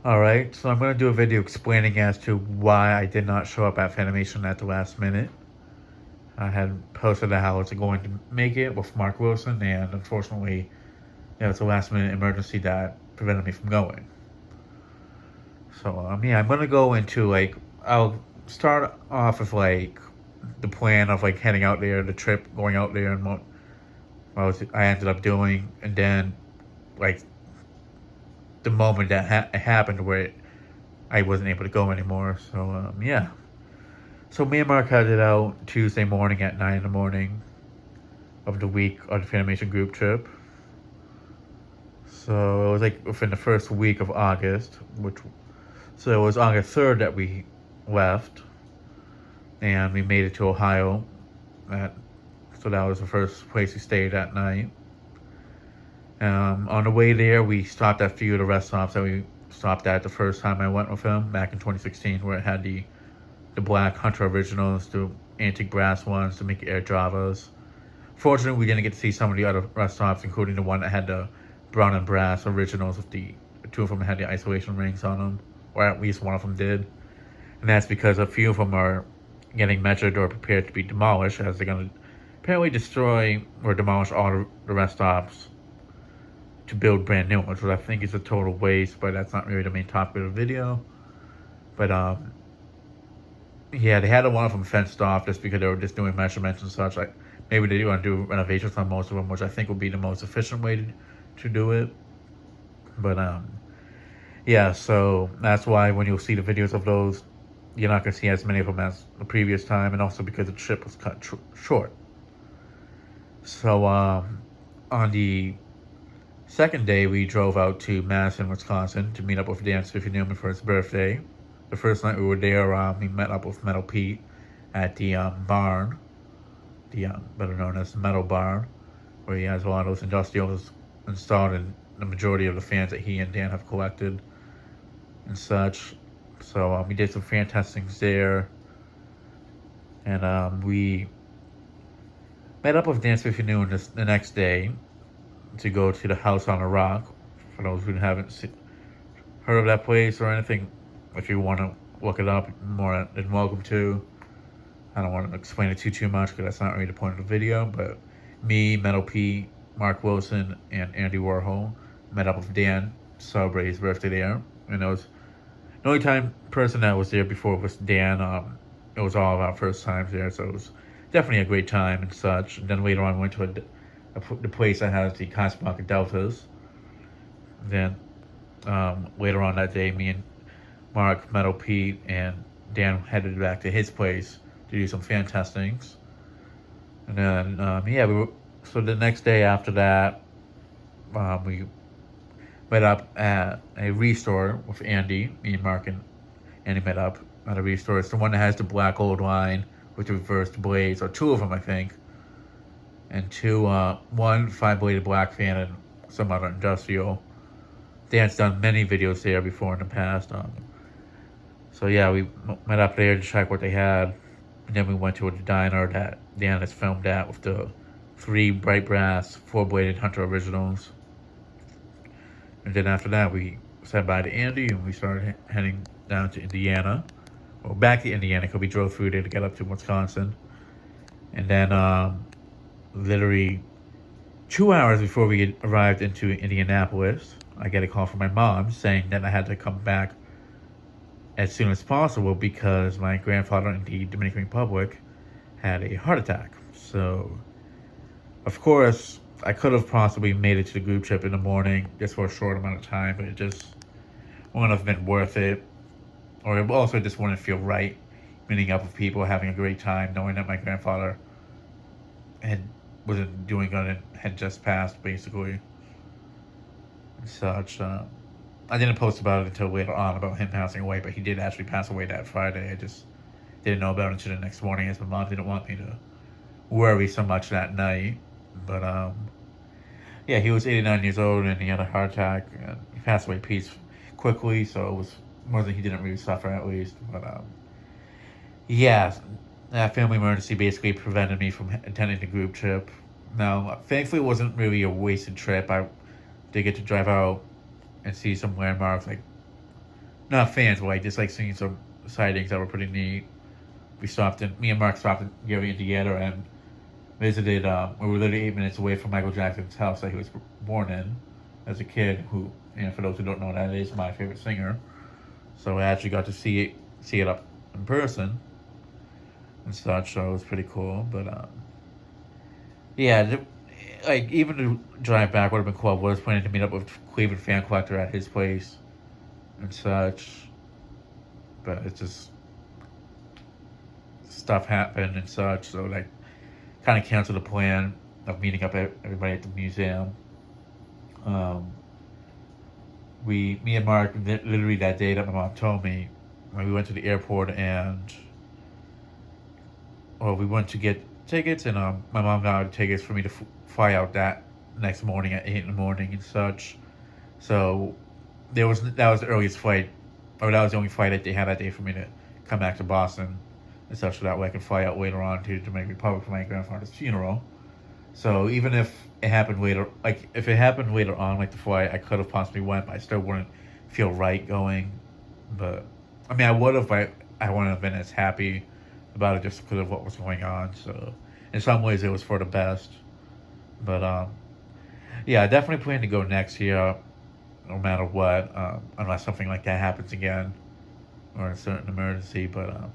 Alright, so I'm going to do a video explaining as to why I did not show up at Fanimation at the last minute. I had posted that I was going to make it with Mark Wilson, and unfortunately, it's a last minute emergency that prevented me from going. So, yeah, I'm going to go into, I'll start off with, the plan of, heading out there, the trip, going out there, and what I ended up doing, and then, like, the moment that happened where I wasn't able to go anymore. So, yeah. So me and Mark had it out Tuesday morning at 9 in the morning of the week on the Fanimation group trip. So it was like within the first week of August, so it was August 3rd that we left, and we made it to Ohio. So that was the first place we stayed that night. On the way there, we stopped at a few of the rest stops that we stopped at the first time I went with him back in 2016, where it had the black Hunter originals, the antique brass ones, the Mickey Air Javas. Fortunately, we didn't get to see some of the other rest stops, including the one that had the brown and brass originals with the two of them had the isolation rings on them, or at least one of them did. And that's because a few of them are getting measured or prepared to be demolished, as they're going to apparently destroy or demolish all the rest stops to build brand new ones, which I think is a total waste, but that's not really the main topic of the video. But yeah, they had one of them fenced off just because they were just doing measurements and such. Like maybe they want to do renovations on most of them, which I think would be the most efficient way to do it. But yeah, so that's why when you'll see the videos of those, you're not gonna see as many of them as the previous time, and also because the trip was cut short. So on the second day, we drove out to Madison, Wisconsin to meet up with Dan Spiffy Newman for his birthday. The first night we were there, we met up with Metal Pete at the barn, the better known as the Metal Barn, where he has a lot of those industrials installed in the majority of the fans that he and Dan have collected and such. So we did some fan testings there, and we met up with Dan Spiffy Newman the next day to go to the House on a Rock. For those who haven't heard of that place or anything, if you want to look it up, more than welcome to. I don't want to explain it too much because that's not really the point of the video. But me, Metal P, Mark Wilson, and Andy Warhol met up with Dan to celebrate his birthday there. And it was the only person that was there before was Dan. It was all of our first times there, so it was definitely a great time and such. And then later on, we went to the place that has the Casablanca Deltas. Then later on that day, me and Mark, Metal Pete, and Dan headed back to his place to do some fan testings. And then, so the next day after that, we met up at a restore with Andy. Me and Mark and Andy met up at a restore. It's the one that has the black old line with the reversed blades, or two of them, I think. And one 5-bladed black fan and some other industrial. Dan's done many videos there before in the past. So yeah, we met up there to check what they had, and then we went to a diner that Dan has filmed at with the 3 bright brass 4-bladed Hunter originals. And then after that, we said bye to Andy, and we started heading down to Indiana. Well, back to Indiana because we drove through there to get up to Wisconsin. And then literally 2 hours before we arrived into Indianapolis, I get a call from my mom saying that I had to come back as soon as possible because my grandfather in the Dominican Republic had a heart attack. So, of course, I could have possibly made it to the group trip in the morning just for a short amount of time, but it just wouldn't have been worth it. Or it also just wouldn't feel right meeting up with people, having a great time, knowing that my grandfather wasn't doing good and had just passed, basically. And such. I didn't post about it until later on about him passing away, but he did actually pass away that Friday. I just didn't know about it until the next morning, as my mom didn't want me to worry so much that night. But yeah, he was 89 years old and he had a heart attack. And he passed away quickly, so it was more than he didn't really suffer at least. But yeah, that family emergency basically prevented me from attending the group trip. Now, thankfully, it wasn't really a wasted trip. I did get to drive out and see some landmarks like not fans, but like just like seeing some sightings that were pretty neat. Me and Mark stopped in Gary, Indiana, and visited. We were literally 8 minutes away from Michael Jackson's house that he was born in as a kid. Who, for those who don't know, that is my favorite singer. So I actually got to see it up in person and such. So it was pretty cool. But yeah, like even to drive back would have been cool. I was planning to meet up with Cleveland Fan Collector at his place and such, but it's just stuff happened and such. So like, kind of canceled the plan of meeting up everybody at the museum. Um, me and Mark, literally that day that my mom told me, when we went to the airport and, well, we went to get tickets, and my mom got tickets for me to fly out that next morning at 8 in the morning and such. So that was the earliest flight, or that was the only flight that they had that day for me to come back to Boston and such, so that way I could fly out later on to the Dominican Republic for my grandfather's funeral. So even if it happened later, like if it happened later on, like the flight, I could have possibly went, but I still wouldn't feel right going. But I mean, I would have, but I wouldn't have been as happy about it just because of what was going on. So in some ways, it was for the best. But yeah, I definitely plan to go next year, no matter what, unless something like that happens again or a certain emergency. But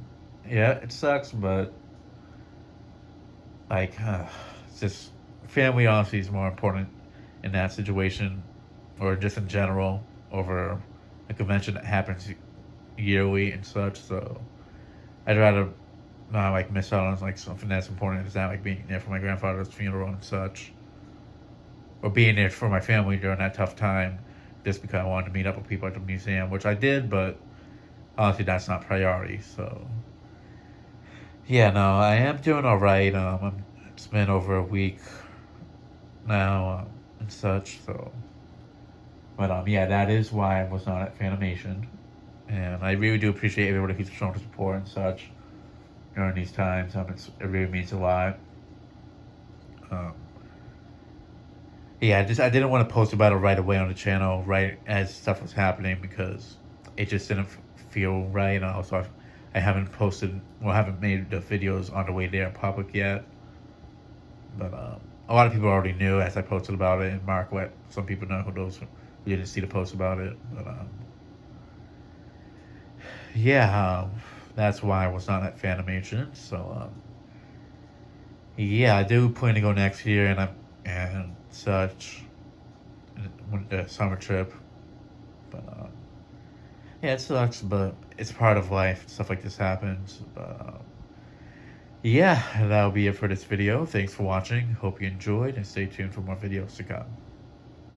yeah, it sucks, but like it's just family honestly is more important in that situation, or just in general over a convention that happens yearly and such. So I'd rather not like miss out on like something that's important as that, like being there for my grandfather's funeral and such, or being there for my family during that tough time, just because I wanted to meet up with people at the museum, which I did, but honestly that's not priority. So yeah, no, I am doing all right. It's been over a week now and such. So, but yeah, that is why I was not at Fanimation, and I really do appreciate everybody who's shown support and such during these times. It really means a lot. Um, yeah, I didn't want to post about it right away on the channel, right as stuff was happening, because it just didn't feel right. And also, I haven't posted, well, I haven't made the videos on the way there in public yet. But a lot of people already knew as I posted about it, and Mark let some people know, who didn't see the post about it. But yeah, that's why I was not at Fanimation. So yeah, I do plan to go next year, and such, summer trip. But yeah, it sucks, but it's part of life. Stuff like this happens. But yeah, that'll be it for this video. Thanks for watching. Hope you enjoyed, and stay tuned for more videos to come.